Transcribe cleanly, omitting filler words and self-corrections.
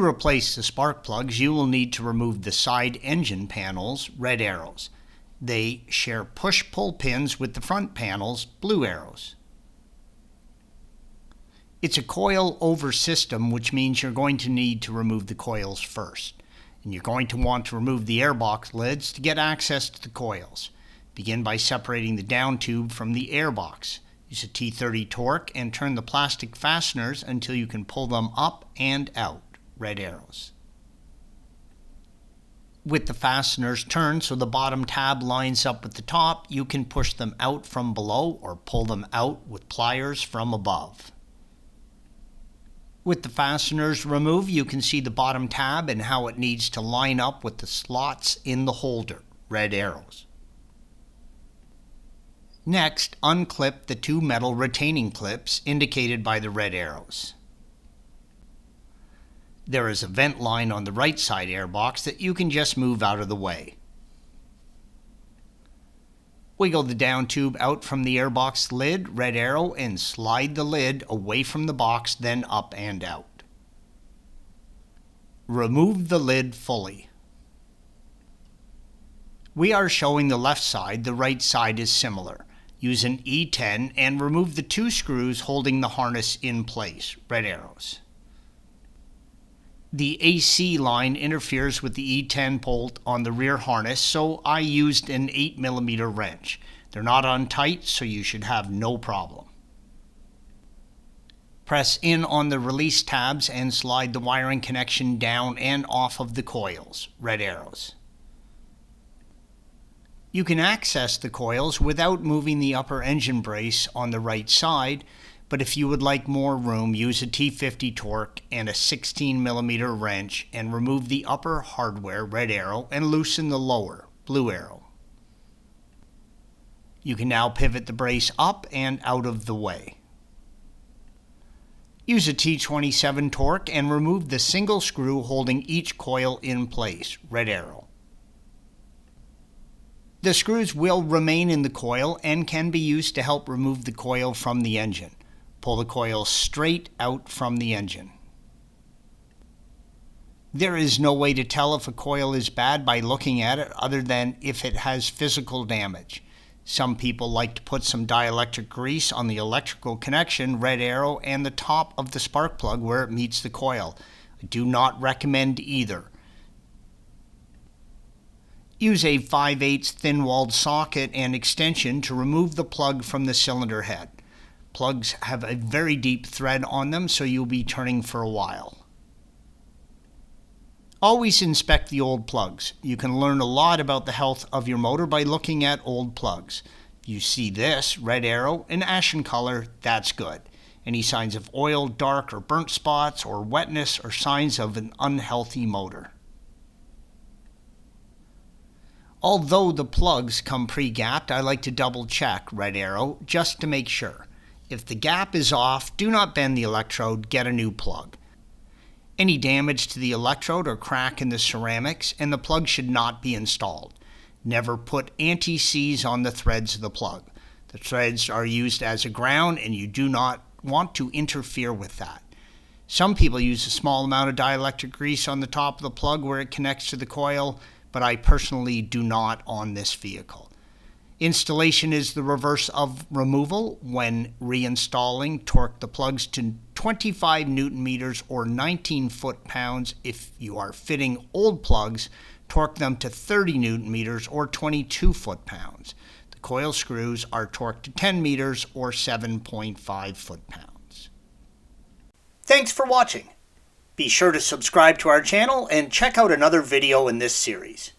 To replace the spark plugs, you will need to remove the side engine panels, red arrows. They share push-pull pins with the front panels, blue arrows. It's a coil-over system, which means you're going to need to remove the coils first. And you're going to want to remove the airbox lids to get access to the coils. Begin by separating the down tube from the airbox. Use a T30 torque and turn the plastic fasteners until you can pull them up and out, red arrows. With the fasteners turned so the bottom tab lines up with the top, you can push them out from below or pull them out with pliers from above. With the fasteners removed, you can see the bottom tab and how it needs to line up with the slots in the holder, red arrows. Next, unclip the two metal retaining clips indicated by the red arrows. There is a vent line on the right side airbox that you can just move out of the way. Wiggle the down tube out from the airbox lid, red arrow, and slide the lid away from the box, then up and out. Remove the lid fully. We are showing the left side, the right side is similar. Use an E10 and remove the two screws holding the harness in place, red arrows. The AC line interferes with the E10 bolt on the rear harness, so I used an 8mm wrench. They're not on tight, so you should have no problem. Press in on the release tabs and slide the wiring connection down and off of the coils, red arrows. You can access the coils without moving the upper engine brace on the right side, but if you would like more room, use a T50 torque and a 16mm wrench and remove the upper hardware, red arrow, and loosen the lower, blue arrow. You can now pivot the brace up and out of the way. Use a T27 torque and remove the single screw holding each coil in place, red arrow. The screws will remain in the coil and can be used to help remove the coil from the engine. Pull the coil straight out from the engine. There is no way to tell if a coil is bad by looking at it other than if it has physical damage. Some people like to put some dielectric grease on the electrical connection, red arrow, and the top of the spark plug where it meets the coil. I do not recommend either. Use a 5/8 thin-walled socket and extension to remove the plug from the cylinder head. Plugs have a very deep thread on them, so you'll be turning for a while. Always inspect the old plugs. You can learn a lot about the health of your motor by looking at old plugs. If you see this, red arrow, in ashen color, that's good. Any signs of oil, dark or burnt spots, or wetness are signs of an unhealthy motor. Although the plugs come pre-gapped, I like to double check, red arrow, just to make sure. If the gap is off, do not bend the electrode, get a new plug. Any damage to the electrode or crack in the ceramics, and the plug should not be installed. Never put anti-seize on the threads of the plug. The threads are used as a ground and you do not want to interfere with that. Some people use a small amount of dielectric grease on the top of the plug where it connects to the coil, but I personally do not on this vehicle. Installation is the reverse of removal. When reinstalling, torque the plugs to 25 Newton meters or 19 foot-pounds. If you are fitting old plugs, torque them to 30 Newton meters or 22 foot-pounds. The coil screws are torqued to 10 meters or 7.5 foot-pounds. Thanks for watching. Be sure to subscribe to our channel and check out another video in this series.